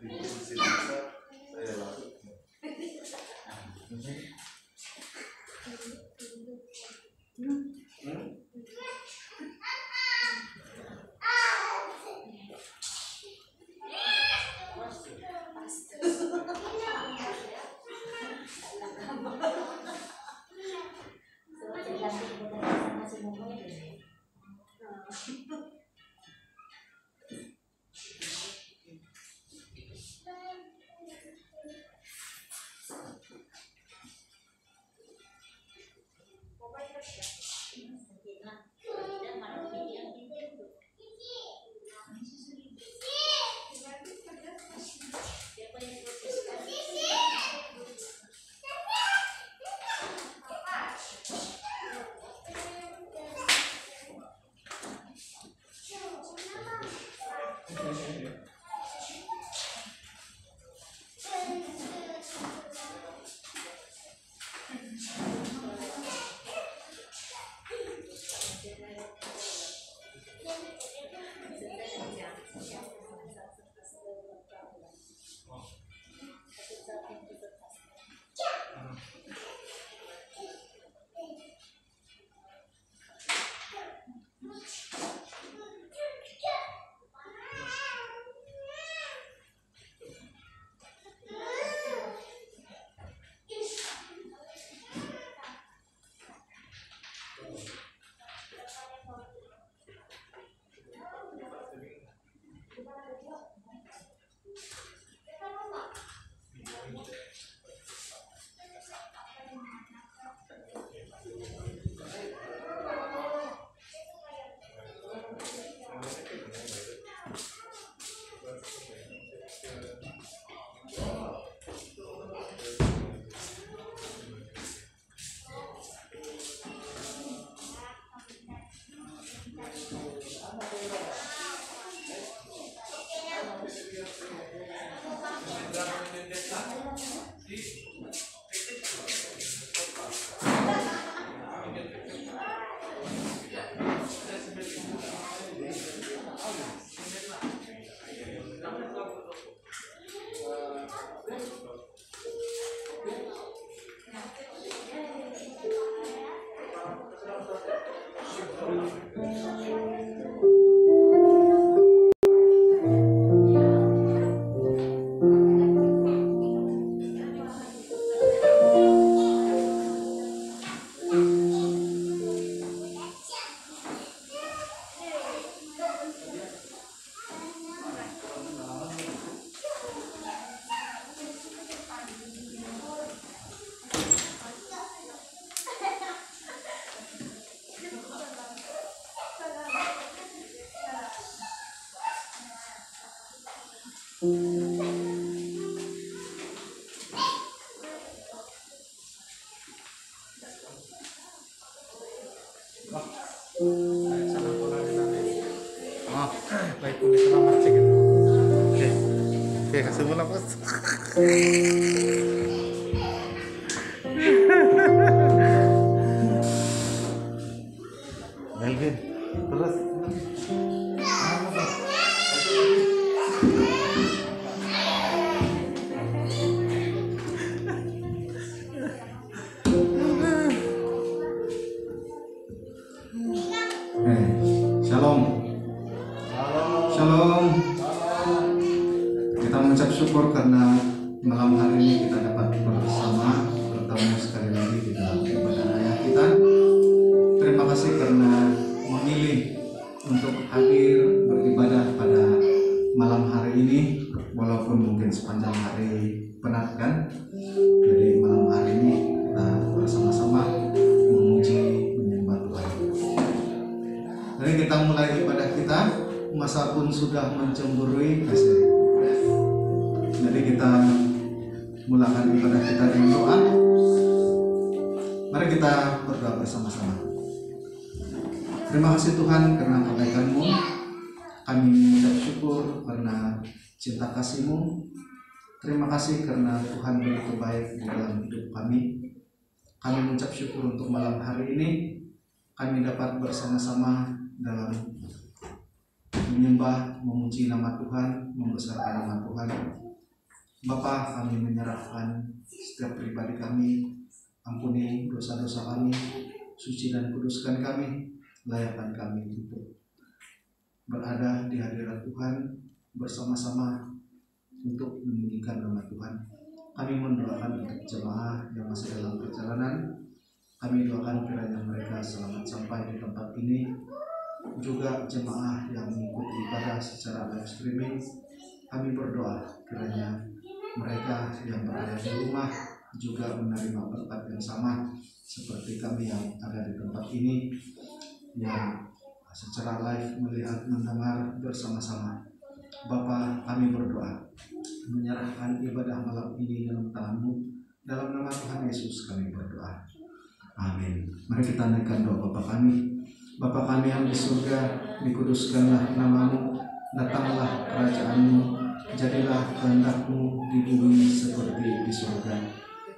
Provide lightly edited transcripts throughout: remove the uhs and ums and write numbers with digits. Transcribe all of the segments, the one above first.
Baik, selamat cek. Oke, kasih bola bos. Melvin, terus. Shalom. Shalom. Kita mengucap syukur karena malam hari ini kita dapat bersama bertemu sekali lagi di dalam ibadah raya kita. Terima kasih karena memilih untuk hadir beribadah pada malam hari ini, walaupun mungkin sepanjang hari penat kan. Jadi malam hari ini kita bersama-sama memuji menyembah Tuhan. Mari kita mulai ibadah kita. Masa pun sudah mencemburui kasih. Jadi kita mulakan ibadah kita dengan doa. Mari kita berdoa bersama-sama. Terima kasih Tuhan karena kebaikan-Mu. Kami mengucap syukur karena cinta kasih-Mu. Terima kasih karena Tuhan begitu baik di dalam hidup kami. Kami mengucap syukur untuk malam hari ini. Kami dapat bersama-sama dalam menyembah, memuji nama Tuhan, membesarkan nama Tuhan. Bapa, kami menyerahkan setiap pribadi kami. Ampuni dosa-dosa kami, suci dan kuduskan kami, layakkan kami untuk berada di hadirat Tuhan bersama-sama untuk meninggikan nama Tuhan. Kami mendoakan untuk jemaah yang masih dalam perjalanan. Kami doakan kiranya mereka selamat sampai di tempat ini. Juga jemaah yang mengikuti ibadah secara live streaming, kami berdoa kiranya mereka yang berada di rumah juga menerima berkat yang sama seperti kami yang ada di tempat ini, yang secara live melihat mendengar bersama-sama. Bapa, kami berdoa menyerahkan ibadah malam ini dalam tangan-Mu. Dalam nama Tuhan Yesus kami berdoa. Amin. Mari kita naikkan doa Bapa kami. Bapa kami yang di surga, dikuduskanlah nama-Mu, datanglah kerajaan-Mu, jadilah kehendak-Mu di bumi seperti di surga.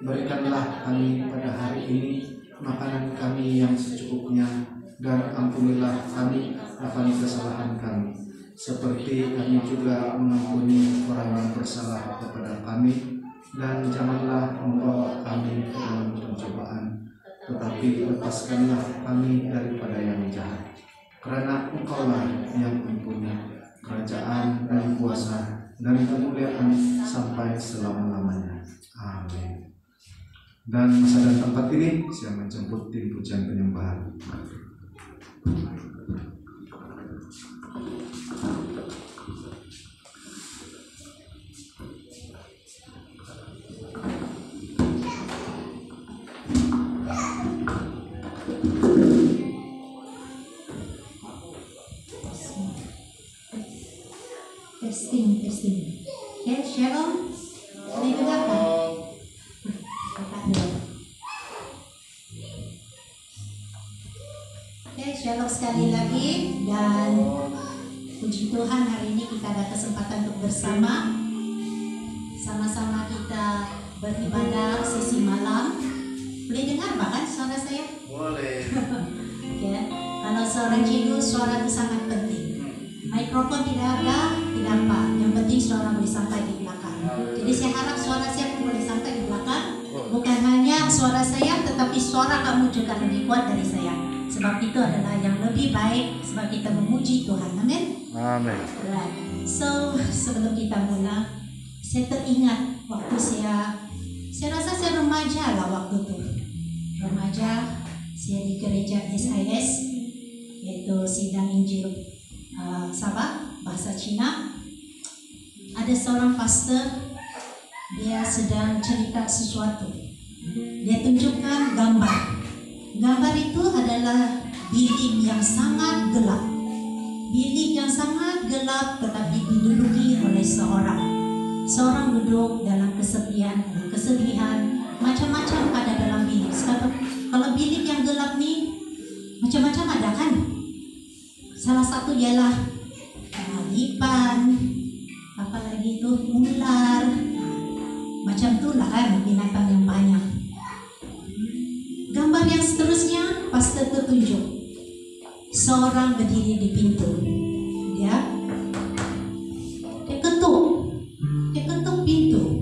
Berikanlah kami pada hari ini makanan kami yang secukupnya, dan ampunilah kami akan kesalahan kami, seperti kami juga mengampuni orang yang bersalah kepada kami. Dan janganlah membawa kami ke dalam pencobaan, tetapi lepaskanlah kami daripada yang jahat. Karena Engkaulah yang mempunyai kerajaan dan kuasa dan kemuliaan sampai selama-lamanya. Amin. Dan masa dan tempat ini saya menjemput tim pujian penyembahan. Testing. Oke, Cheryl, ini juga kan? Oke, Cheryl sekali lagi, dan puji Tuhan hari ini kita ada kesempatan untuk bersama. Sama-sama kita beribadah sesi malam. Boleh dengar bahkan suara saya? Boleh. Ya, kalau seorang cikgu suara itu sangat penting. Mikrofon tidak ada, tidak apa. Yang penting suara boleh sampai di belakang. Jadi saya harap suara saya pun boleh sampai di belakang. Bukan hanya suara saya, tetapi suara kamu juga lebih kuat dari saya. Sebab itu adalah yang lebih baik, sebab kita memuji Tuhan. Amin. Amin. Right. So sebelum kita mulai, saya teringat waktu saya rasa saya remaja lah waktu itu. Remaja, saya di gereja SIS, yaitu Sidang Injil Sabah, bahasa Cina. Ada seorang pastor, dia sedang cerita sesuatu. Dia tunjukkan gambar. Gambar itu adalah bilik yang sangat gelap. Bilik yang sangat gelap tetapi diduduki oleh seorang duduk dalam kesepian, dalam kesedihan, macam-macam ada dalam bilik. Kalau bilik yang gelap nih, macam-macam ada kan? Salah satu ialah lipan, apalagi itu ular, macam itulah kan binatang yang banyak. Gambar yang seterusnya pastor tunjuk seorang berdiri di pintu. Dia ketuk pintu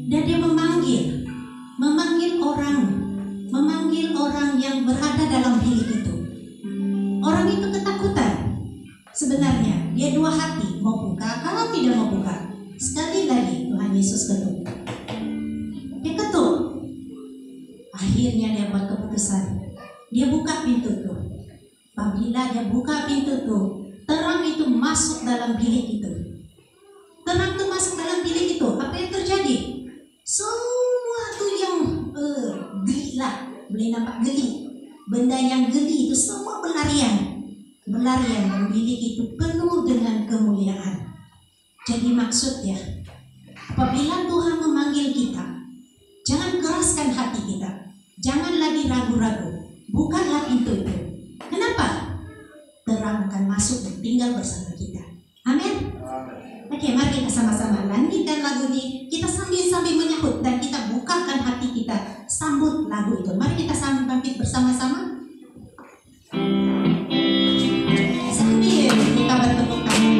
dan dia memanggil orang yang berada dalam bilik itu. Orang itu ketakutan. Sebenarnya dia dua hati, mau buka kalau tidak mau buka. Sekali lagi Tuhan Yesus ketuk. Dia ketuk. Akhirnya dia buat keputusan. Dia buka pintu itu. Apabila dia buka pintu itu, terang itu masuk dalam bilik itu. Terang itu masuk dalam bilik itu. Apa yang terjadi? Semua itu yang geli lah. Boleh nampak geli. Benda yang geli itu semua berlarian. Dan bilik itu penuh dengan kemuliaan. Jadi maksudnya, apabila Tuhan memanggil kita, jangan keraskan hati kita. Jangan lagi ragu-ragu. Bukanlah pintu itu. Kenapa? Terang akan masuk dan tinggal bersama kita. Amin. Oke, mari kita sama-sama lanjutkan lagu ini. Kita sambil menyahut dan kita bukakan hati kita sambut lagu itu. Mari kita sambut bangkit bersama-sama. Sambil kita bertepuk tangan.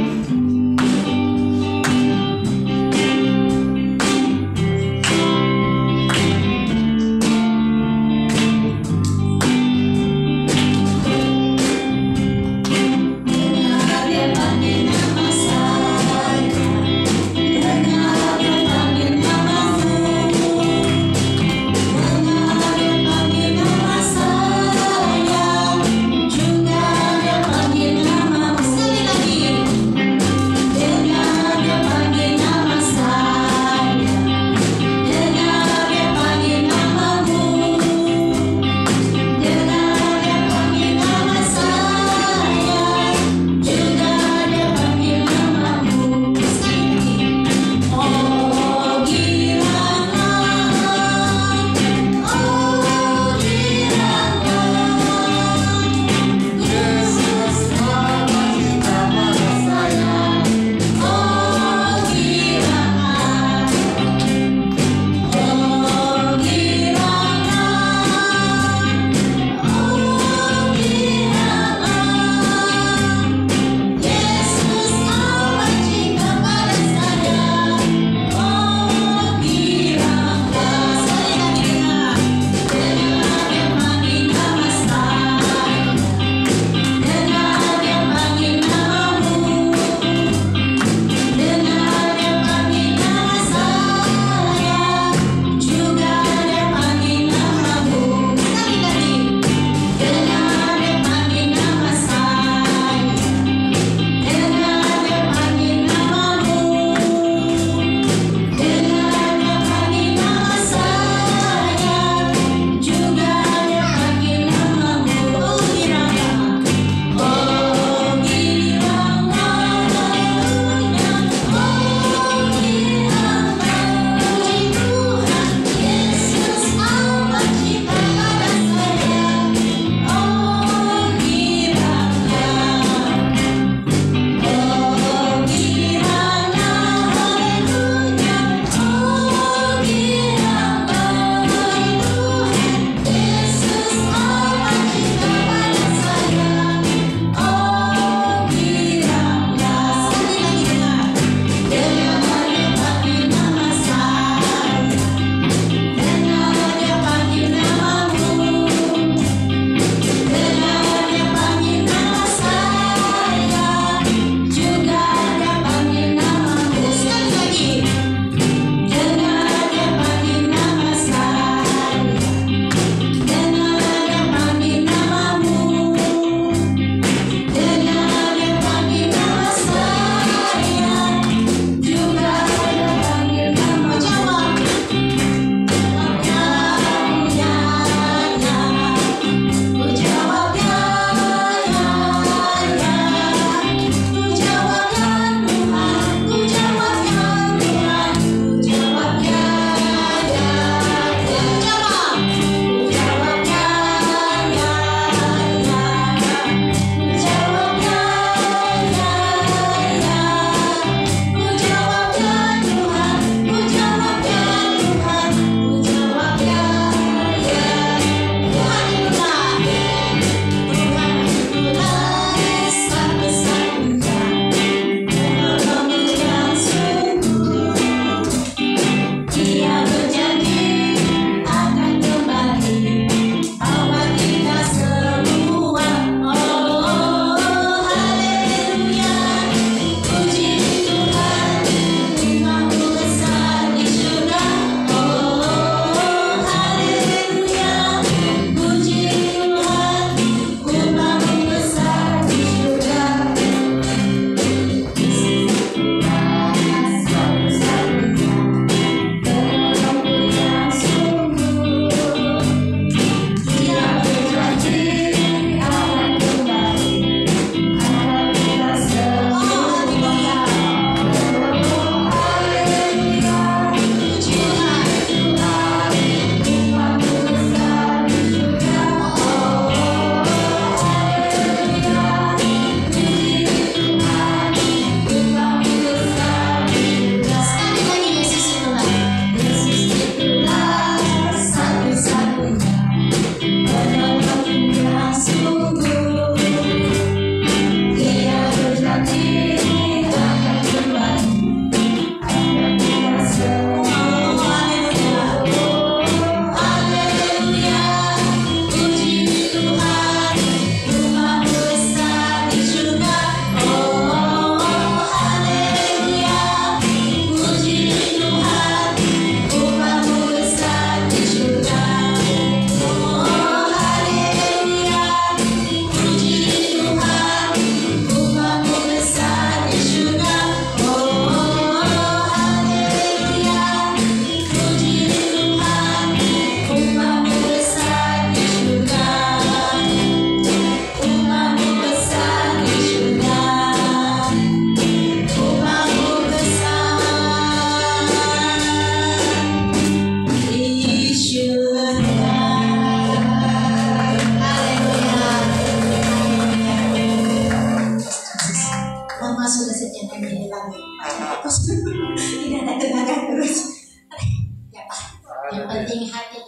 penting hati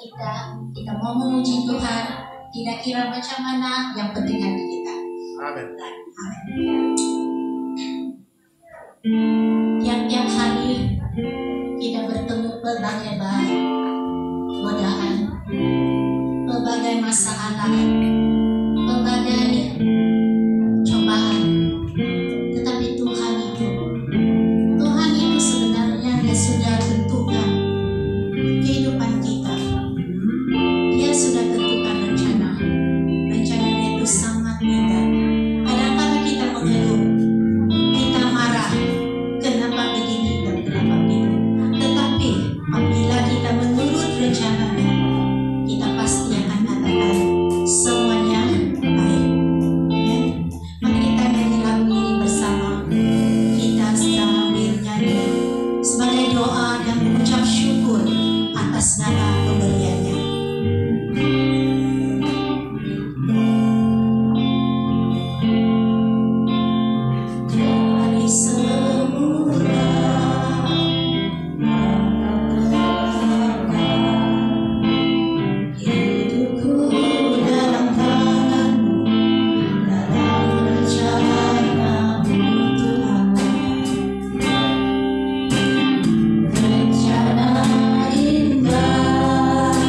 kita mau memuji Tuhan, tidak kira macam mana, yang penting hati kita. Amin. Tiap-tiap hari kita bertemu berbagai godaan, berbagai masalah, berbagai cobaan. Tetapi Tuhan itu sebenarnya Dia sudah tentukan kehidupan kita. Dia sudah tentukan rencana Dia itu sangat indah. Kadang-kadang kita mengeluh, kita marah, kenapa begini dan kenapa begitu. Tetapi apabila kita menurut rencananya, kita pasti akan katakan semuanya baik. Mari kita nyanyi lagu ini bersama. Kita sambil nyanyi sebagai doa dan mengucap syukur atas segala pemberiannya. Dari semula hidupku dalam tangan-Mu, dalam rencana-Mu Tuhan. Rencana indah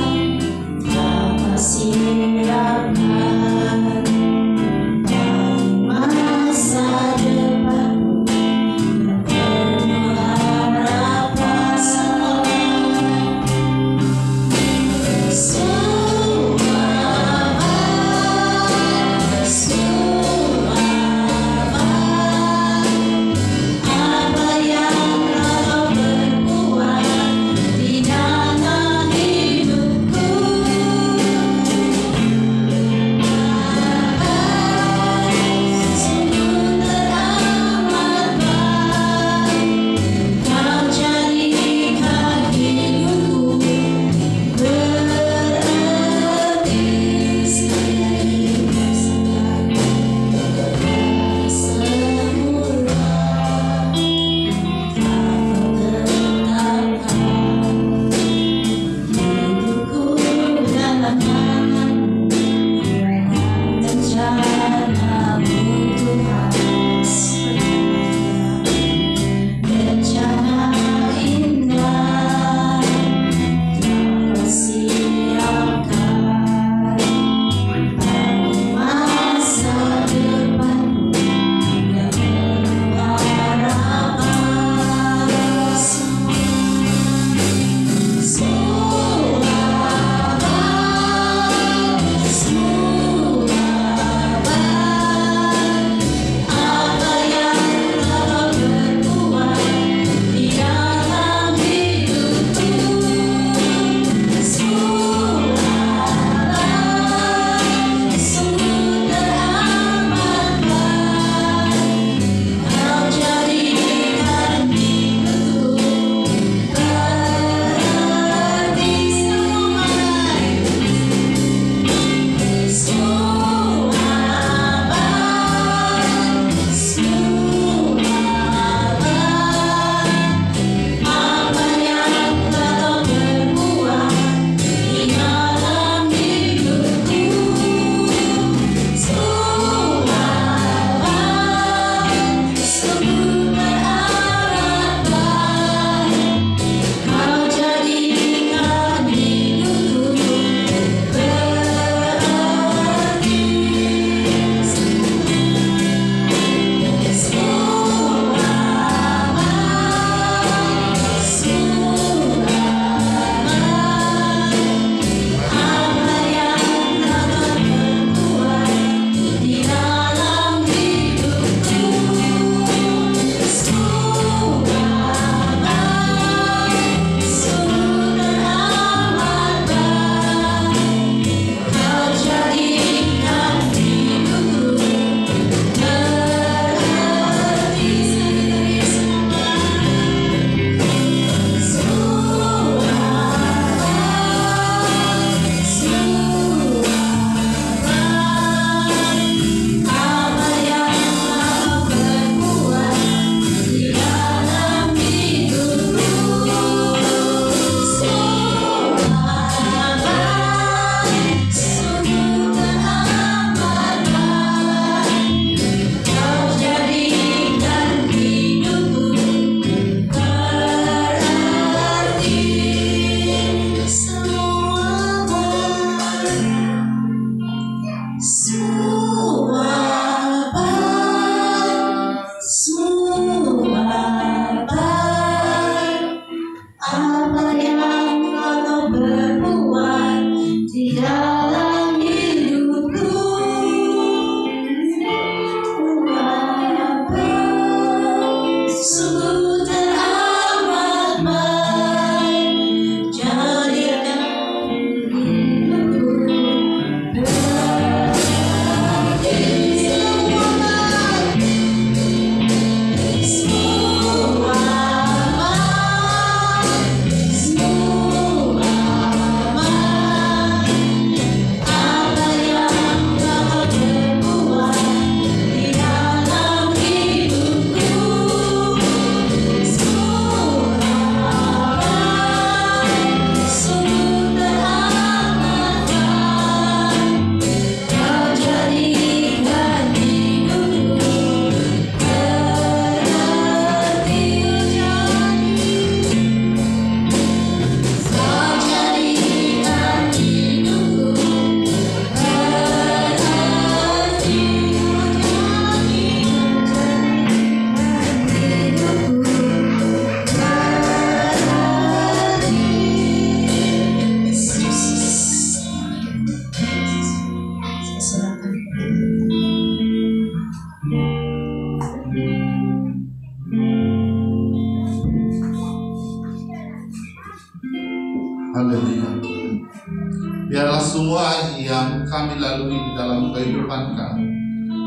Biarlah semua yang kami lalui di dalam kehidupan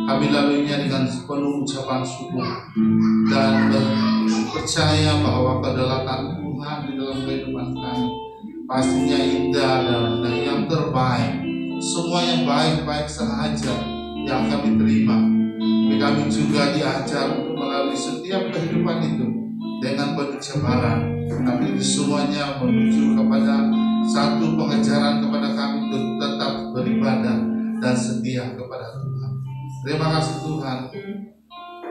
kami laluinya dengan penuh ucapan syukur dan percaya bahwa kedaulatan Tuhan di dalam kehidupan kami pastinya indah dan yang terbaik. Semua yang baik-baik saja yang kami terima. Kami juga diajar untuk melalui setiap kehidupan itu dengan penuh cabaran. Tapi semuanya menuju kepada satu pengejaran kepada kami untuk tetap beribadah dan setia kepada Tuhan. Terima kasih Tuhan.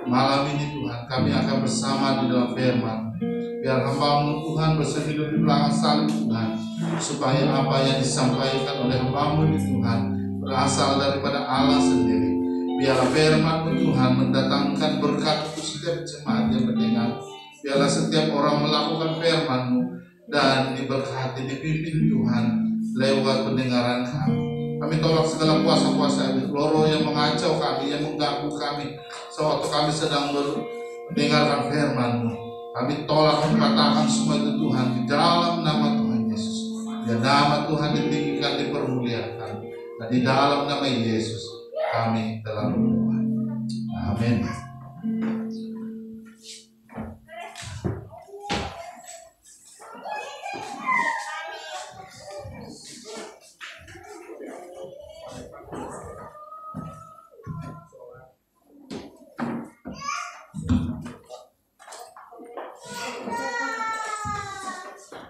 Malam ini Tuhan kami akan bersama di dalam firman. Biar hamba-Mu Tuhan bersedia di belakang salib Tuhan, supaya apa yang disampaikan oleh hamba-Mu ini Tuhan berasal daripada Allah sendiri. Biarlah firman-Mu Tuhan mendatangkan berkat untuk setiap jemaat yang mendengar. Biarlah setiap orang melakukan firman-Mu dan diberkati, dipimpin Tuhan lewat pendengaran kami. Kami tolak segala kuasa-kuasa loro yang mengacau kami, yang mengganggu kami sewaktu kami sedang mendengarkan firman-Mu. Kami tolak mematahkan semua itu Tuhan di dalam nama Tuhan Yesus. Biar nama Tuhan ditinggikan, dipermuliakan. Dan di dalam nama Yesus kami telah berdoa. Amin.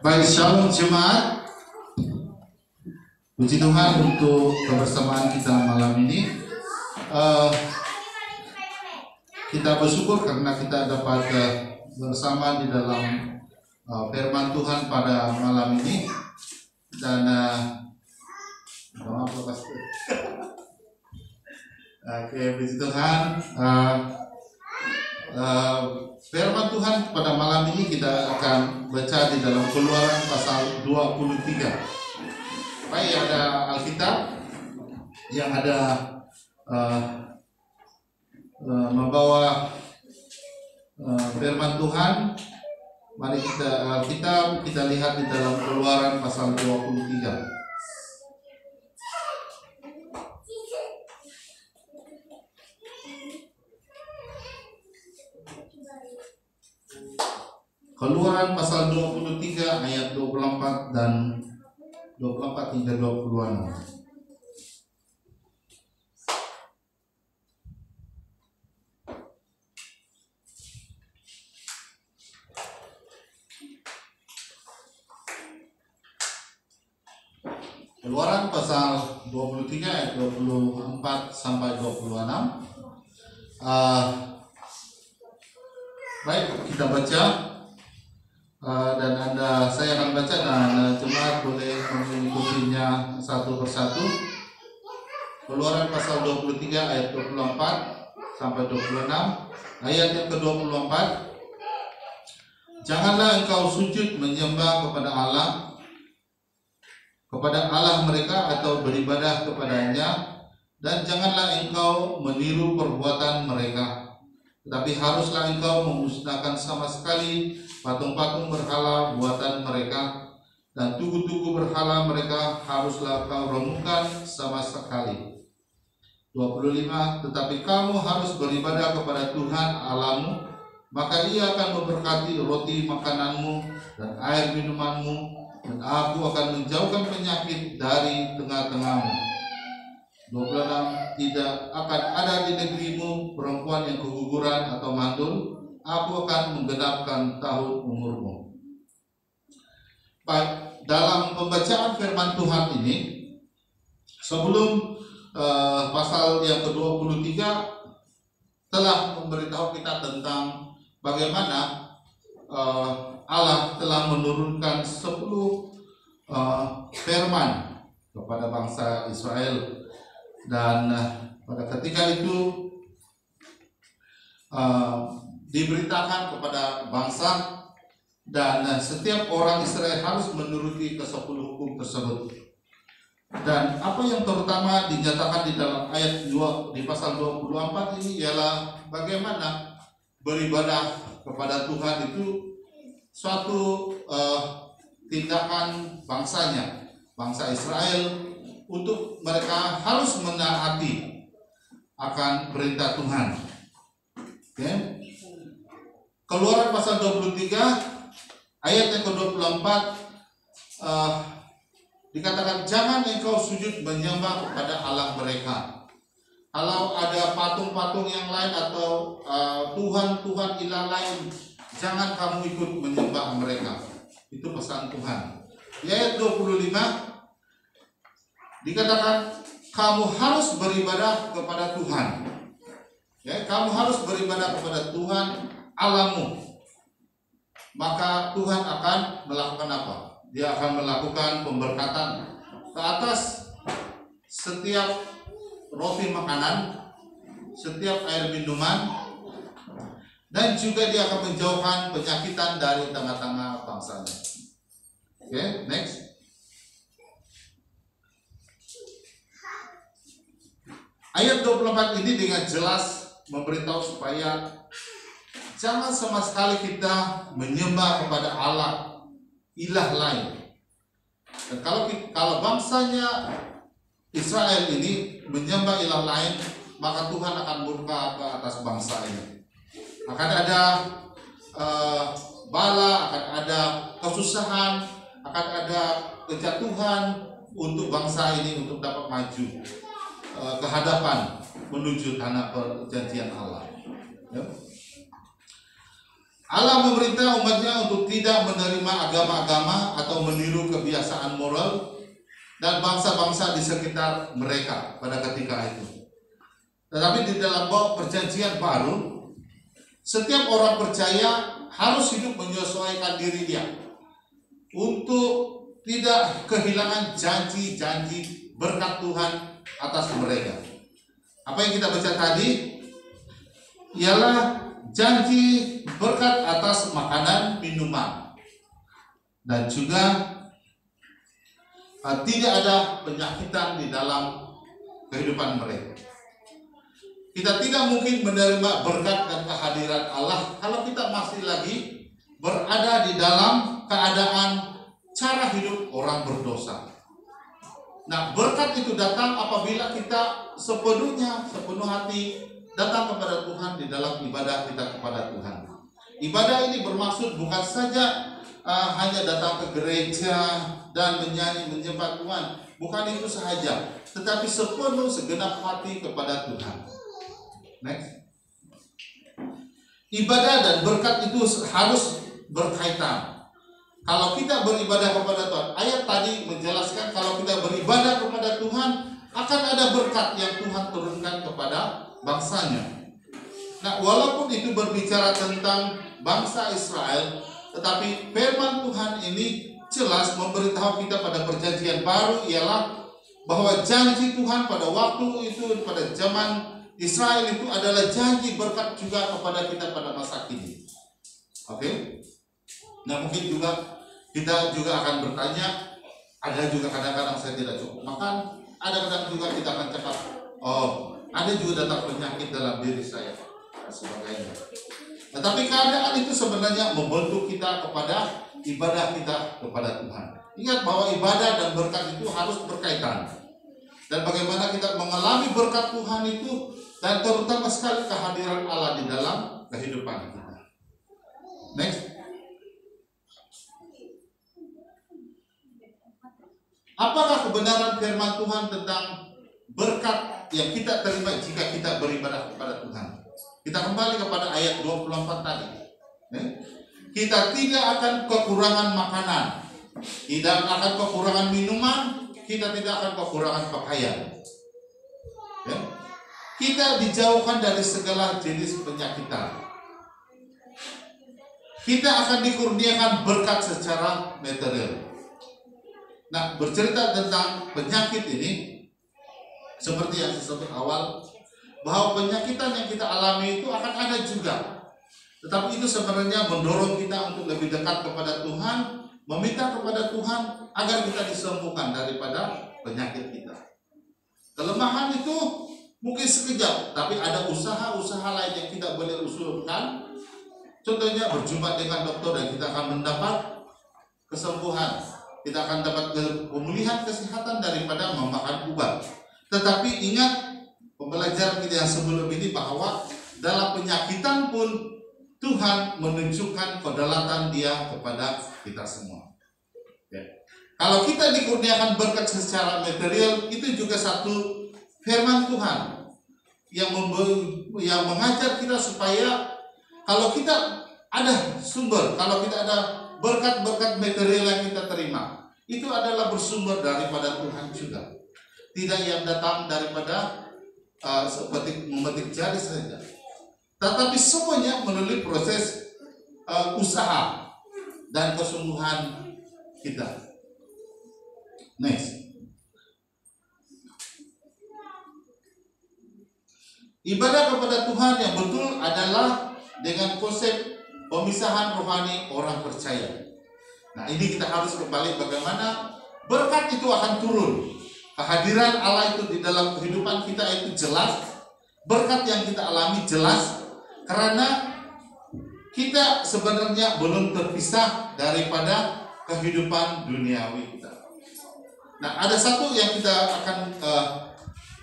Baik, shalom jemaat. Puji Tuhan untuk kebersamaan kita malam ini. Kita bersyukur karena kita dapat bersama di dalam firman Tuhan pada malam ini. Dan oke, puji Tuhan. Firman Tuhan pada malam ini kita akan baca di dalam Keluaran pasal 23. Baik, ada Alkitab yang ada membawa firman Tuhan. Mari kita lihat di dalam Keluaran pasal 23. Keluaran pasal 23 ayat 24 dan 24 hingga 26. Keluaran pasal 23 ayat 24 sampai 26. Baik, kita baca. Dan saya akan baca dan jemaat boleh mengikutinya satu persatu. Keluaran pasal 23 ayat 24 sampai 26. Ayat yang ke-24. Janganlah engkau sujud menyembah kepada Allah mereka atau beribadah kepadanya, dan janganlah engkau meniru perbuatan mereka. Tetapi haruslah engkau memusnahkan sama sekali patung-patung berhala buatan mereka, dan tugu-tugu berhala mereka haruslah kau renungkan sama sekali. 25. Tetapi kamu harus beribadah kepada Tuhan Allahmu, maka Ia akan memberkati roti makananmu dan air minumanmu, dan Aku akan menjauhkan penyakit dari tengah-tengahmu. 26. Tidak akan ada di negerimu perempuan yang keguguran atau mandul. Aku akan menggenapkan tahun umurmu. Baik, dalam pembacaan firman Tuhan ini, sebelum pasal yang ke-23 telah memberitahu kita tentang bagaimana Allah telah menurunkan 10 firman kepada bangsa Israel. Dan pada ketika itu diberitakan kepada bangsa, dan setiap orang Israel harus menuruti ke-10 hukum tersebut. Dan apa yang terutama dinyatakan di dalam ayat 2 di pasal 24 ini ialah bagaimana beribadah kepada Tuhan itu suatu tindakan bangsanya. bangsa Israel untuk mereka harus menaati akan perintah Tuhan. Oke. Keluaran pasal 23 ayat yang ke-24 dikatakan, jangan engkau sujud menyembah kepada Allah mereka. Kalau ada patung-patung yang lain atau Tuhan-Tuhan ilah lain, jangan kamu ikut menyembah mereka. Itu pesan Tuhan. Di ayat 25 dikatakan, kamu harus beribadah kepada Tuhan. Ya, kamu harus beribadah kepada Tuhan Allahmu. Maka Tuhan akan melakukan apa? Dia akan melakukan pemberkatan ke atas setiap roti makanan, setiap air minuman, dan juga dia akan menjauhkan penyakitan dari tengah-tengah bangsanya. Oke, next. Ayat 24 ini dengan jelas memberitahu supaya jangan sama sekali kita menyembah kepada Allah ilah lain. Dan kalau bangsanya Israel ini menyembah ilah lain, maka Tuhan akan murka ke atas bangsa ini. Akan ada bala, akan ada kesusahan, akan ada kejatuhan untuk bangsa ini untuk dapat maju ke hadapan menuju tanah perjanjian Allah. Ya. Allah memerintah umatnya untuk tidak menerima agama-agama atau meniru kebiasaan moral dan bangsa-bangsa di sekitar mereka pada ketika itu. Tetapi di dalam perjanjian baru, setiap orang percaya harus hidup menyesuaikan diri dia untuk tidak kehilangan janji-janji berkat Tuhan atas mereka. Apa yang kita baca tadi ialah janji berkat atas makanan, minuman, dan juga tidak ada penyakitan di dalam kehidupan mereka. Kita tidak mungkin menerima berkat dan kehadiran Allah kalau kita masih lagi berada di dalam keadaan cara hidup orang berdosa. Nah, berkat itu datang apabila kita sepenuh hati datang kepada Tuhan di dalam ibadah kita kepada Tuhan. Ibadah ini bermaksud bukan saja hanya datang ke gereja dan menyanyi menyembah Tuhan, bukan itu sahaja, tetapi segenap hati kepada Tuhan. Next. Ibadah dan berkat itu harus berkaitan. Kalau kita beribadah kepada Tuhan, ayat tadi menjelaskan kalau kita beribadah kepada Tuhan akan ada berkat yang Tuhan turunkan kepada bangsanya. Nah, walaupun itu berbicara tentang bangsa Israel, tetapi firman Tuhan ini jelas memberitahu kita pada perjanjian baru ialah bahwa janji Tuhan pada waktu itu, pada zaman Israel itu adalah janji berkat juga kepada kita pada masa kini. Oke? Nah, mungkin juga kita juga akan bertanya, ada juga kadang-kadang saya tidak cukup makan, ada kadang juga kita akan cakap, oh, ada juga datang penyakit dalam diri saya, dan sebagainya. Tetapi keadaan itu sebenarnya membentuk kita kepada ibadah kita kepada Tuhan. Ingat bahwa ibadah dan berkat itu harus berkaitan. Dan bagaimana kita mengalami berkat Tuhan itu, dan terutama sekali kehadiran Allah di dalam kehidupan kita. Next. Apakah kebenaran firman Tuhan tentang berkat yang kita terima jika kita beribadah kepada Tuhan? Kita kembali kepada ayat 24 tadi. Kita tidak akan kekurangan makanan, tidak akan kekurangan minuman, kita tidak akan kekurangan pakaian. Kita dijauhkan dari segala jenis penyakitan. Kita akan dikurniakan berkat secara material. Nah, bercerita tentang penyakit ini, seperti yang saya sebut awal, bahwa penyakitan yang kita alami itu akan ada juga. Tetapi itu sebenarnya mendorong kita untuk lebih dekat kepada Tuhan, meminta kepada Tuhan agar kita disembuhkan daripada penyakit kita. Kelemahan itu mungkin sekejap, tapi ada usaha-usaha lain yang kita boleh usulkan. Contohnya berjumpa dengan dokter dan kita akan mendapat kesembuhan. kita akan dapat pemulihan kesehatan daripada memakan ubat. Tetapi ingat pembelajaran kita yang sebelum ini bahwa dalam penyakitan pun Tuhan menunjukkan kedaulatan Dia kepada kita semua. Ya. Kalau kita dikurniakan berkat secara material, itu juga satu firman Tuhan yang mengajar kita supaya kalau kita ada sumber, kalau kita ada berkat-berkat material yang kita terima, itu adalah bersumber daripada Tuhan juga. Tidak yang datang daripada seperti memetik jari saja. Tetapi semuanya melalui proses usaha dan kesungguhan kita. Next. Ibadah kepada Tuhan yang betul adalah dengan konsep pemisahan rohani orang percaya. Nah, ini kita harus kembali bagaimana berkat itu akan turun. Kehadiran Allah itu di dalam kehidupan kita itu jelas. Berkat yang kita alami jelas. Karena kita sebenarnya belum terpisah daripada kehidupan duniawi kita. Nah, ada satu yang kita akan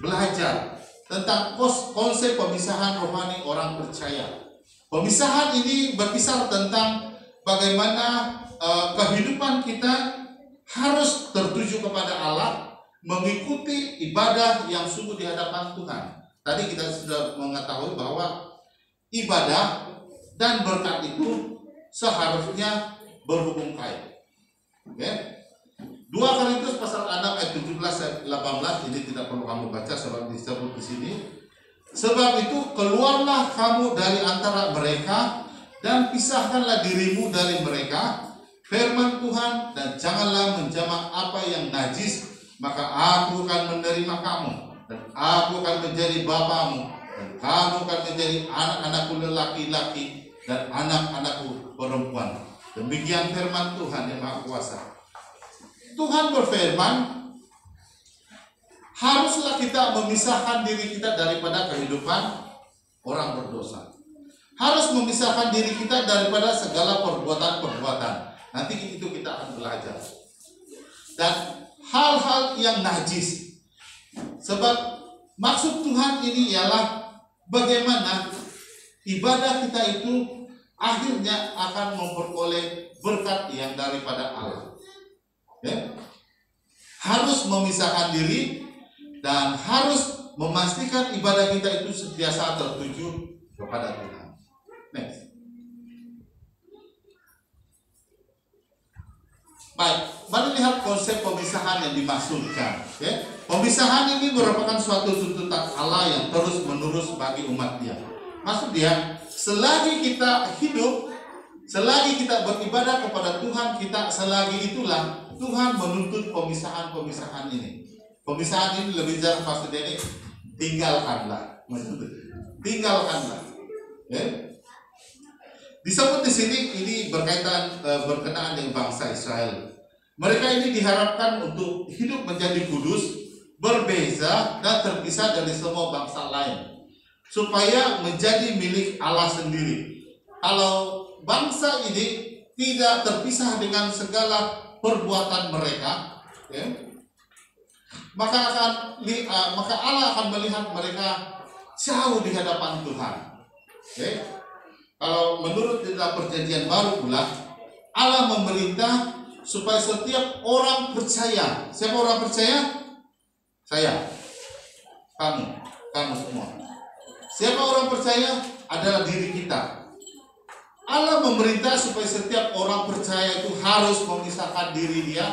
belajar tentang konsep pemisahan rohani orang percaya. Pemisahan ini berkisar tentang bagaimana kehidupan kita harus tertuju kepada Allah, mengikuti ibadah yang sungguh di hadapan Tuhan. Tadi kita sudah mengetahui bahwa ibadah dan berkat itu seharusnya berhubung kait. Oke? 2 Korintus pasal 6 ayat 17 18 ini tidak perlu kamu baca sebab disebut di sini. Sebab itu keluarlah kamu dari antara mereka dan pisahkanlah dirimu dari mereka, firman Tuhan, dan janganlah menjamak apa yang najis, maka aku akan menerima kamu dan aku akan menjadi bapamu dan kamu akan menjadi anak-anakku lelaki-laki dan anak-anakku perempuan. Demikian firman Tuhan yang Maha Kuasa. Tuhan berfirman, haruslah kita memisahkan diri kita daripada kehidupan orang berdosa. Harus memisahkan diri kita daripada segala perbuatan-perbuatan. Nanti itu kita akan belajar. Dan hal-hal yang najis. Sebab maksud Tuhan ini ialah bagaimana ibadah kita itu akhirnya akan memperoleh berkat yang daripada Allah. Ya? Harus memisahkan diri dan harus memastikan ibadah kita itu sentiasa tertuju kepada Tuhan. Next. Baik, mari lihat konsep pemisahan yang dimaksudkan. Ya? Pemisahan ini merupakan suatu tuntutan Allah yang terus menerus bagi umat Dia. Maksud Dia, selagi kita hidup, selagi kita beribadah kepada Tuhan kita, selagi itulah Tuhan menuntut pemisahan-pemisahan ini. Pemisahan ini lebih jelas maksudnya ini tinggalkanlah. Maksudnya tinggalkanlah. Ya? Disebut di sini ini berkaitan berkenaan dengan bangsa Israel. Mereka ini diharapkan untuk hidup menjadi kudus, berbeza dan terpisah dari semua bangsa lain, supaya menjadi milik Allah sendiri. Kalau bangsa ini tidak terpisah dengan segala perbuatan mereka, ya, maka Allah akan melihat mereka jauh di hadapan Tuhan. Ya. Kalau menurut dalam perjanjian baru pula, Allah memerintah supaya setiap orang percaya. Siapa orang percaya? Saya, kamu semua. Siapa orang percaya? Adalah diri kita. Allah memerintah supaya setiap orang percaya itu harus memisahkan diri dia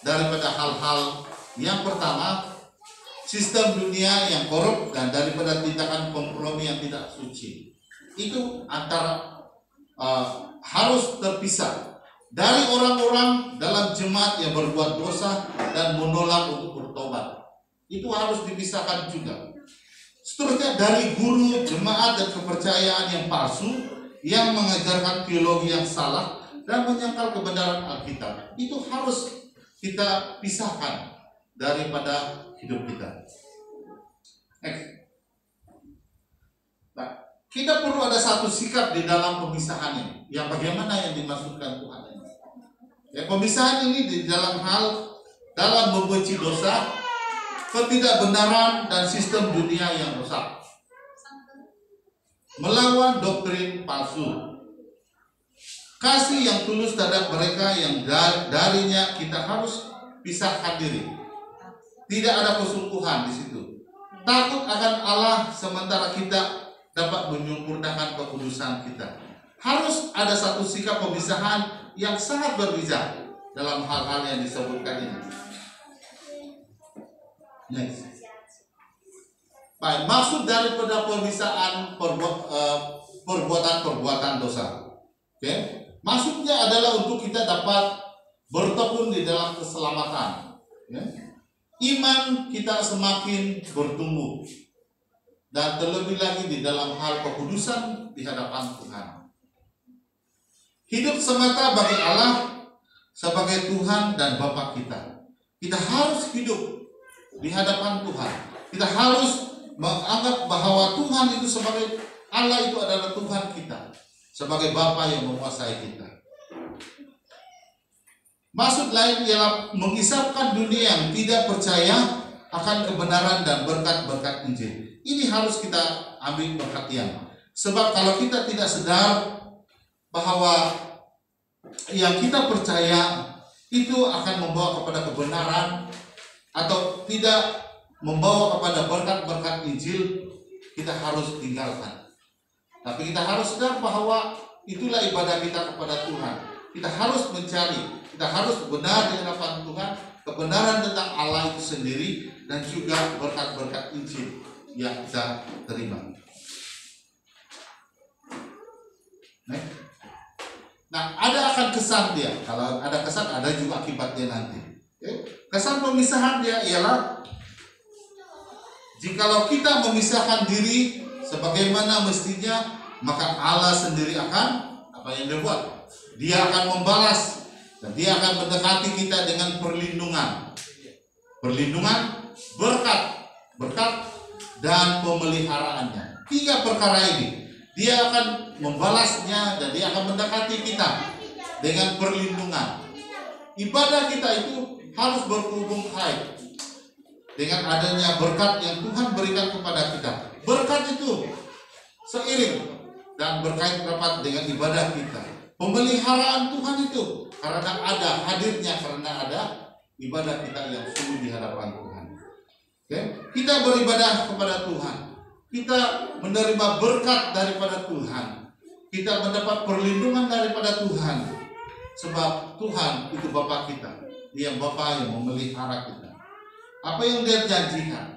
daripada hal-hal yang pertama, sistem dunia yang korup dan daripada tindakan kompromi yang tidak suci. Itu antara harus terpisah dari orang-orang dalam jemaat yang berbuat dosa dan menolak untuk bertobat. Itu harus dipisahkan juga. Seterusnya dari guru, jemaat dan kepercayaan yang palsu yang mengajarkan teologi yang salah dan menyangkal kebenaran Alkitab. Itu harus kita pisahkan daripada hidup kita. Next. Nah, kita perlu ada satu sikap di dalam pemisahan ini. Yang bagaimana yang dimaksudkan Tuhan ini. Ya, pemisahan ini di dalam membenci dosa, ketidakbenaran dan sistem dunia yang rusak, melawan doktrin palsu, kasih yang tulus terhadap mereka yang darinya kita harus pisahkan diri. Tidak ada persungguhan di situ. Takut akan Allah sementara kita dapat menyempurnakan kekudusan kita. Harus ada satu sikap pemisahan yang sangat berbeda dalam hal-hal yang disebutkan ini. Next. Baik, maksud daripada pemisahan perbuatan dosa. Oke? Maksudnya adalah untuk kita dapat bertekun di dalam keselamatan. Ya? Iman kita semakin bertumbuh dan terlebih lagi di dalam hal kekudusan di hadapan Tuhan. Hidup semata bagi Allah sebagai Tuhan dan Bapa kita. Kita harus hidup di hadapan Tuhan. Kita harus menganggap bahwa Tuhan itu sebagai Allah, itu adalah Tuhan kita, sebagai Bapa yang menguasai kita. Maksud lain ialah mengisapkan dunia yang tidak percaya akan kebenaran dan berkat-berkat Injil. Ini harus kita ambil perhatian. Sebab kalau kita tidak sadar bahwa yang kita percaya itu akan membawa kepada kebenaran atau tidak membawa kepada berkat-berkat Injil, kita harus tinggalkan. Tapi kita harus sadar bahwa itulah ibadah kita kepada Tuhan. Kita harus mencari, kita harus benar di hadapan Tuhan, kebenaran tentang Allah itu sendiri dan juga berkat-berkat Injil yang kita terima. Nah, ada akan kesan dia. Kalau ada kesan, ada juga akibatnya nanti. Kesan pemisahan dia ialah jikalau kita memisahkan diri sebagaimana mestinya, maka Allah sendiri akan apa yang dia buat? Dia akan membalas dan dia akan mendekati kita dengan perlindungan, berkat dan pemeliharaannya. 3 perkara ini dia akan membalasnya dan dia akan mendekati kita dengan perlindungan. Ibadah kita itu harus berhubung kait dengan adanya berkat yang Tuhan berikan kepada kita. Berkat itu seiring dan berkait rapat dengan ibadah kita. Pemeliharaan Tuhan itu karena ada hadirnya, karena ada ibadah kita yang sungguh di hadapan Tuhan. Okay? Kita beribadah kepada Tuhan, kita menerima berkat daripada Tuhan, kita mendapat perlindungan daripada Tuhan, sebab Tuhan itu Bapa kita, Dia Bapa yang memelihara kita. Apa yang Dia janjikan?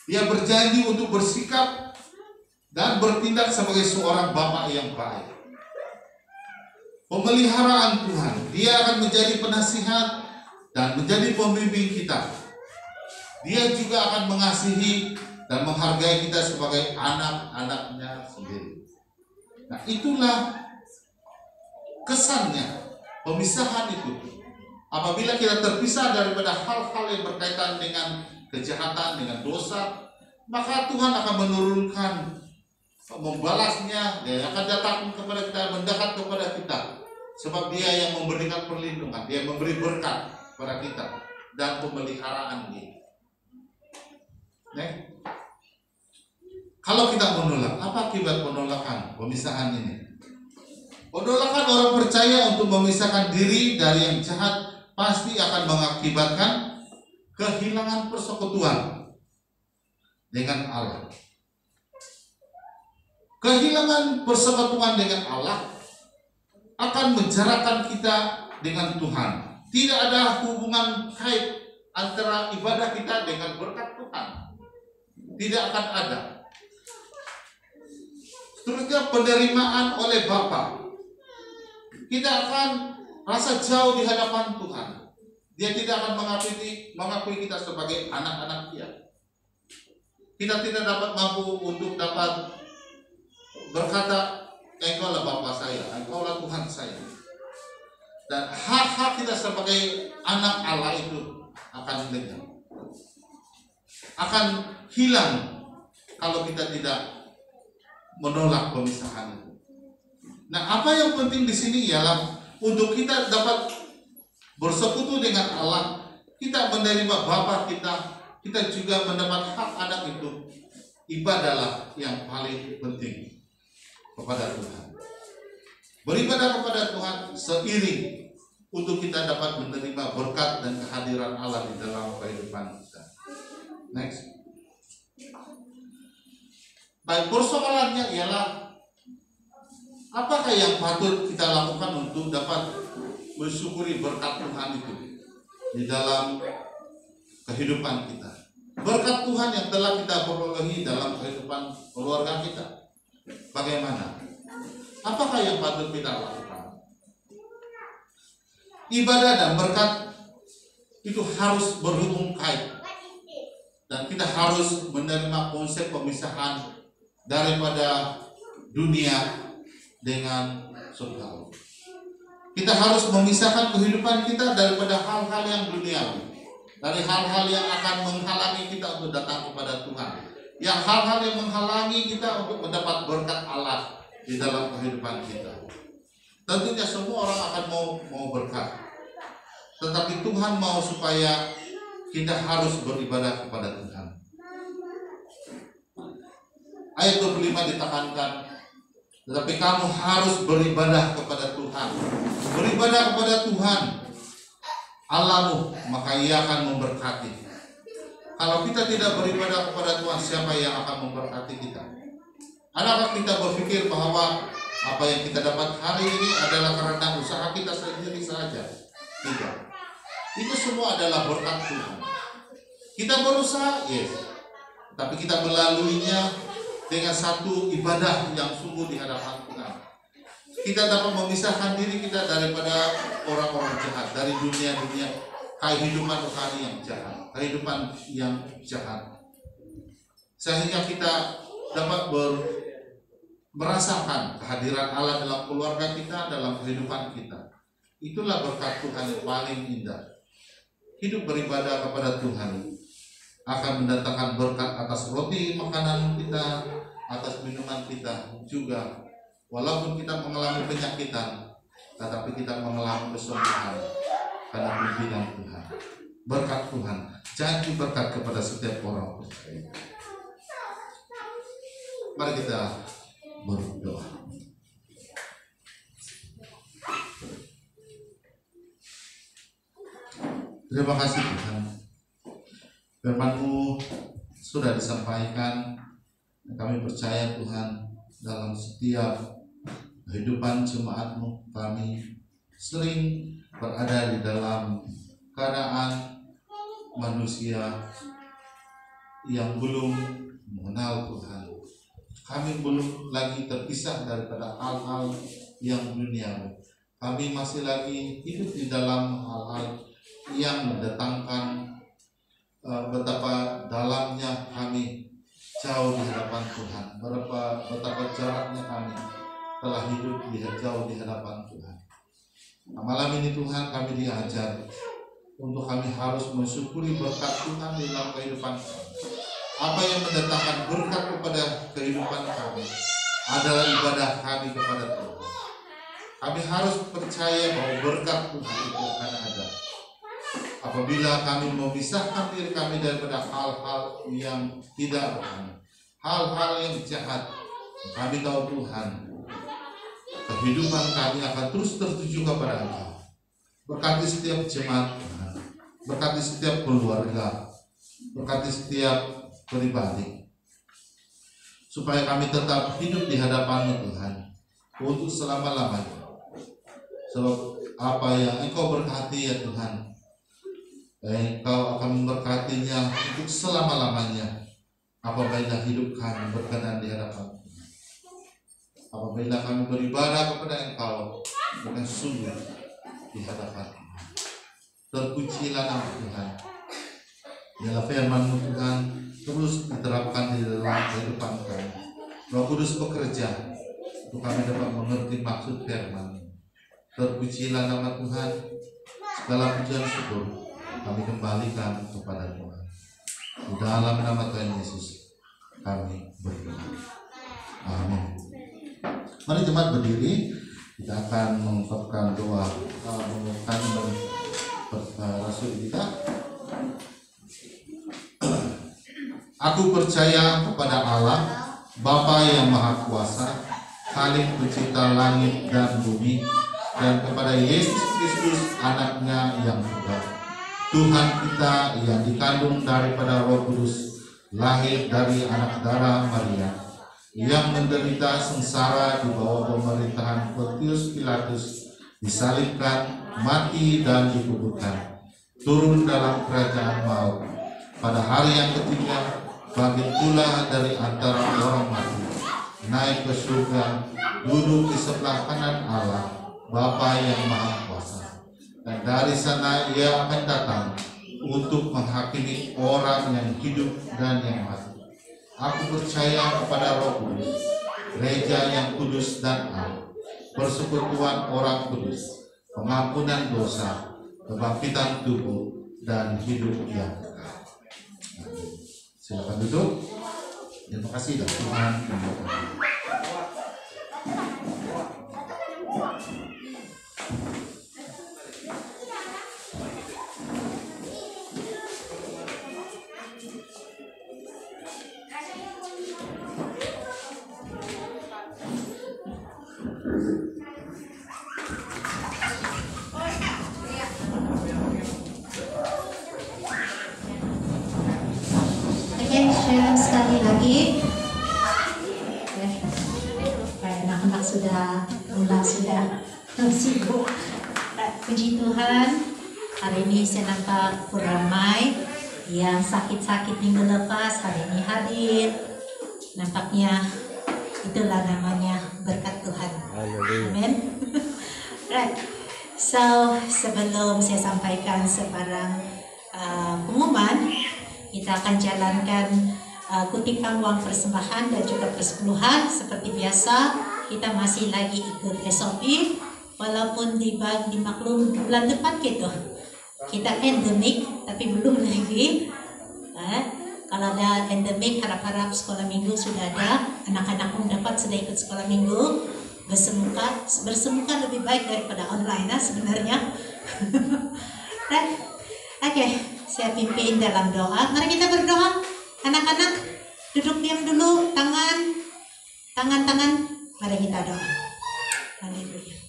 Dia berjanji untuk bersikap dan bertindak sebagai seorang Bapa yang baik. Pemeliharaan Tuhan, Dia akan menjadi penasihat dan menjadi pembimbing kita. Dia juga akan mengasihi dan menghargai kita sebagai anak-anaknya sendiri. Nah, itulah kesannya pemisahan itu. Apabila kita terpisah daripada hal-hal yang berkaitan dengan kejahatan, dengan dosa, maka Tuhan akan menurunkan, membalasnya. Dia akan datang kepada kita, mendekat kepada kita, sebab Dia yang memberikan perlindungan, Dia memberi berkat kepada kita dan pemeliharaan Dia. Kalau kita menolak, apa akibat penolakan pemisahan ini? Penolakan orang percaya untuk memisahkan diri dari yang jahat pasti akan mengakibatkan kehilangan persekutuan dengan Allah. Kehilangan persekutuan dengan Allah akan menjarakkan kita dengan Tuhan. Tidak ada hubungan kait antara ibadah kita dengan berkat Tuhan. Tidak akan ada. Seterusnya penerimaan oleh Bapa. Kita akan rasa jauh di hadapan Tuhan. Dia tidak akan mengakui kita sebagai anak-anak Dia. Kita tidak dapat mampu untuk dapat berkata, Engkaulah Bapa saya, Engkaulah Tuhan saya. Dan hak-hak kita sebagai anak Allah itu akan lenyap, akan hilang kalau kita tidak menolak pemisahan itu. Nah, apa yang penting di sini ialah untuk kita dapat bersekutu dengan Allah, kita menerima Bapa kita, kita juga mendapat hak anak itu. Ibadahlah yang paling penting kepada Tuhan. Beribadah kepada Tuhan seiring untuk kita dapat menerima berkat dan kehadiran Allah di dalam kehidupan kita. Next. Baik, persoalannya ialah apakah yang patut kita lakukan untuk dapat mensyukuri berkat Tuhan itu di dalam kehidupan kita. Berkat Tuhan yang telah kita perolehi dalam kehidupan keluarga kita. Bagaimana? Apakah yang patut kita lakukan? Ibadah dan berkat itu harus berhubung kait. Dan kita harus menerima konsep pemisahan daripada dunia dengan surga. Kita harus memisahkan kehidupan kita daripada hal-hal yang duniawi, dari hal-hal yang akan menghalangi kita untuk datang kepada Tuhan, yang hal-hal yang menghalangi kita untuk mendapat berkat Allah di dalam kehidupan kita. Tentunya semua orang akan mau berkat, tetapi Tuhan mau supaya kita harus beribadah kepada Tuhan. Ayat 25 ditekankan, tetapi kamu harus beribadah kepada Tuhan. Beribadah kepada Tuhan Allahmu, maka Ia akan memberkati. Kalau kita tidak beribadah kepada Tuhan, siapa yang akan memberkati kita? Adakah kita berpikir bahwa apa yang kita dapat hari ini adalah karena usaha kita sendiri saja? Tidak. Itu semua adalah berkat Tuhan. Kita berusaha, yes, tapi kita melaluinya dengan satu ibadah yang sungguh di hadapan Tuhan. Kita dapat memisahkan diri kita daripada orang-orang jahat, dari dunia-dunia kehidupan rohani yang jahat, kehidupan yang jahat, sehingga kita dapat merasakan kehadiran Allah dalam keluarga kita, dalam kehidupan kita. Itulah berkat Tuhan yang paling indah. Hidup beribadah kepada Tuhan akan mendatangkan berkat atas roti makanan kita, atas minuman kita juga. Walaupun kita mengalami penyakitan, tetapi kita mengalami kesembuhan karena pimpinan Tuhan. Berkat Tuhan, janji berkat kepada setiap orang percaya. Mari kita berdoa. Terima kasih Tuhan. Firman-Mu sudah disampaikan, kami percaya Tuhan dalam setiap kehidupan jemaat-Mu, kami sering berada di dalam keadaan manusia yang belum mengenal Tuhan. Kami belum lagi terpisah daripada hal-hal yang duniawi. Kami masih lagi hidup di dalam hal-hal yang mendatangkan betapa dalamnya kami jauh di hadapan Tuhan, betapa jaraknya kami telah hidup jauh di hadapan Tuhan. Nah, malam ini Tuhan, kami diajar untuk kami harus mensyukuri berkat Tuhan di dalam kehidupan kami. Apa yang mendatangkan berkat kepada kehidupan kami adalah ibadah kami kepada Tuhan. Kami harus percaya bahwa berkat Tuhan itu akan ada apabila kami memisahkan diri kami daripada hal-hal yang tidak rohani, hal-hal yang jahat. Kami tahu Tuhan, kehidupan kami akan terus tertuju kepada Engkau. Berkati setiap jemaat Tuhan, berkati setiap keluarga, berkati setiap pribadi, supaya kami tetap hidup di hadapan-Mu Tuhan untuk selama-lamanya. Sebab apa yang Engkau berkati ya Tuhan, Engkau akan memberkatinya untuk selama-lamanya apabila hidup kami berkenan di hadapan Tuhan. Apabila kami beribadah kepada Engkau dengan sungguh di hadapan Tuhan. Terpujilah nama Tuhan. Biarlah firman-Mu Tuhan terus diterapkan di dalam kehidupan kami. Roh Kudus bekerja untuk kami dapat mengerti maksud firman-Mu. Terpujilah nama Tuhan. Segala pujian syukur kami kembalikan kepada Tuhan. Di dalam nama Tuhan Yesus kami berdoa. Amin. Mari jemaat berdiri, kita akan mengungkapkan doa, mengungkapkan Rasul kita. Aku percaya kepada Allah, Bapa yang Maha Kuasa, Khalik pencipta langit dan bumi, dan kepada Yesus Kristus anaknya yang tunggal, Tuhan kita yang dikandung daripada Roh Kudus, lahir dari anak darah Maria, yang menderita sengsara di bawah pemerintahan Pontius Pilatus, disalibkan, mati dan dikuburkan, turun dalam kerajaan maut, pada hari yang ketiga bangkit pula dari antara orang mati, naik ke surga, duduk di sebelah kanan Allah Bapa yang Maha Kuasa, dan dari sana Ia akan datang untuk menghakimi orang yang hidup dan yang mati. Aku percaya kepada Roh Kudus, gereja yang kudus dan am, persekutuan orang kudus, pengampunan dosa, kebangkitan tubuh, dan hidup yang kekal. Silakan duduk. Terima kasih dan Tuhan memberkati. Share sekali lagi. Anak-anak sudah sibuk. Puji Tuhan, hari ini saya nampak ramai yang sakit-sakit minggu lepas hari ini hadir. Nampaknya itulah namanya berkat Tuhan. Amin. Right. So sebelum saya sampaikan sebarang pengumuman, kita akan jalankan kutipan uang persembahan dan juga persepuluhan. Seperti biasa, kita masih lagi ikut SOP, walaupun dimaklum bulan depan kita endemik, tapi belum lagi. Kalau ada endemik, harap-harap sekolah minggu sudah ada, anak-anak pun dapat sudah ikut sekolah minggu. Bersemuka lebih baik daripada online sebenarnya. Oke. Saya pimpin dalam doa. Mari kita berdoa. Anak-anak duduk diam dulu. Tangan. Mari kita doa. Haleluya.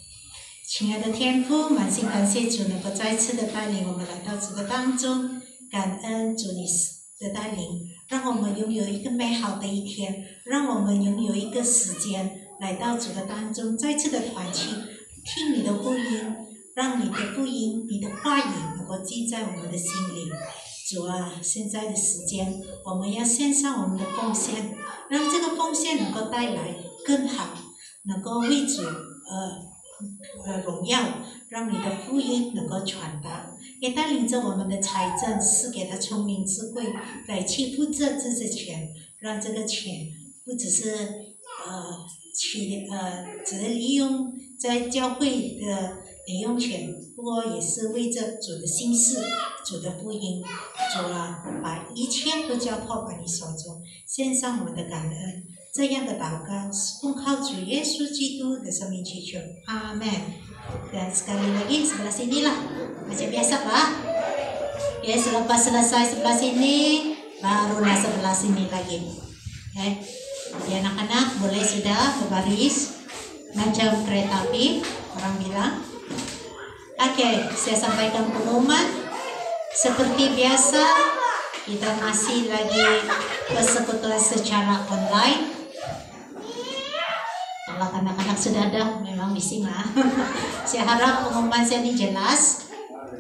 亲爱的天父，满心感谢主能够再次的带领我们来到这个当中，感恩主你的带领，让我们拥有一个美好的一天，让我们拥有一个时间来到主的当中，再次的团契，听你的福音。让你的福音、你的话语能够记在我们的心里。主啊，现在的时间，我们要献上我们的奉献，让这个奉献能够带来更好，能够为主荣耀，让你的福音能够传达，也带领着我们的财政赐给他聪明智慧，来去负责这些钱，让这个钱不只是只利用在教会的利用权，不过也是为着主的心事、主的福音。主啊，把一切都交托在你手中，献上我们的感恩。这样的祷告是奉靠主耶稣基督的生命祈求，阿门。Dan sekali lagi sebelah sini lah, macam biasa Pak. Ya, selepas selesai sebelah sini, barulah sebelah sini lagi. Jadi anak-anak boleh sudah berbaris macam kereta api, orang bilang. Oke, saya sampaikan pengumuman. Seperti biasa, kita masih lagi persekutuan secara online. Kalau anak-anak sudah ada, memang misi mah. Saya harap pengumuman saya ini jelas.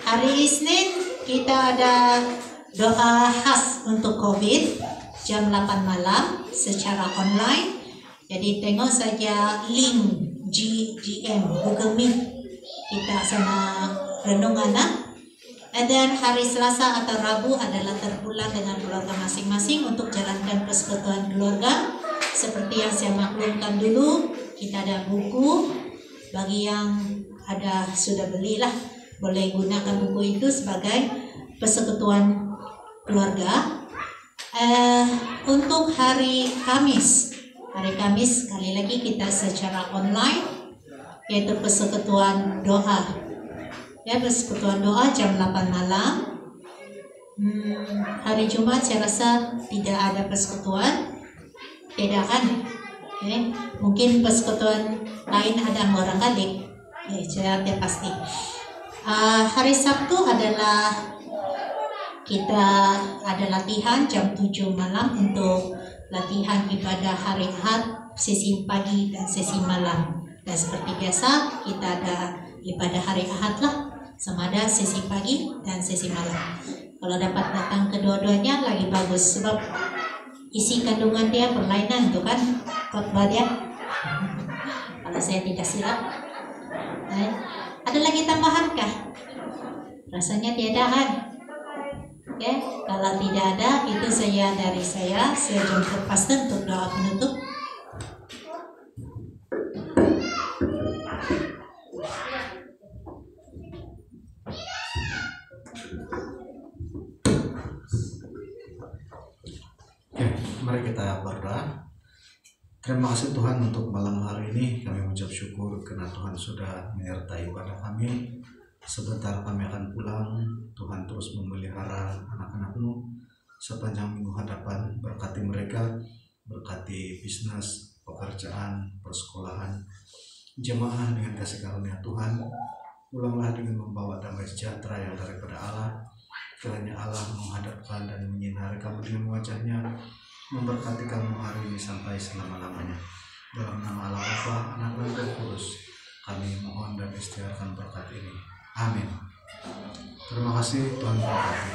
Hari Isnin kita ada doa khas untuk COVID jam 8 malam secara online. Jadi tengok saja link GM Google Meet kita sama renung anak. Dan hari Selasa atau Rabu adalah terpulang dengan keluarga masing-masing untuk jalankan persekutuan keluarga. Seperti yang saya maklumkan dulu, kita ada buku. Bagi yang ada sudah belilah, boleh gunakan buku itu sebagai persekutuan keluarga. Untuk hari Kamis sekali lagi kita secara online, yaitu persekutuan doa. Ya, persekutuan doa jam 8 malam. Hari Jumat saya rasa tidak ada persekutuan. Beda kan? Mungkin persekutuan lain ada orang kali. Saya pasti. Hari Sabtu adalah kita ada latihan jam 7 malam untuk latihan ibadah hari Ahad, sesi pagi dan sesi malam. Dan seperti biasa kita ada ibadah hari Ahad lah, sama ada sesi pagi dan sesi malam. Kalau dapat datang kedua-duanya lagi bagus, sebab isi kandungan dia berlainan tuh kan khotbah dia. Kalau saya tidak silap. Ada lagi tambahan kah? Rasanya tiada kan? Ya, kalau tidak ada, itu dari saya jemput pastor untuk doa penutup. Mari kita berdoa. Terima kasih Tuhan untuk malam hari ini. Kami mengucap syukur karena Tuhan sudah menyertai ibadah kami. Sebentar kami akan pulang. Tuhan terus memelihara anak-anak-Mu sepanjang minggu hadapan. Berkati mereka, berkati bisnis, pekerjaan, persekolahan, jemaah dengan kasih karunia Tuhan. Pulanglah dengan membawa damai sejahtera yang daripada Allah. Kiranya Allah menghadapkan dan menyinari kamu dengan wajahnya, memberkati kamu hari ini sampai selama-lamanya. Dalam nama Allah Bapa, Anak dan Roh Kudus, kami mohon dan istiharkan berkat ini. Amin. Terima kasih, Tuhan berkati.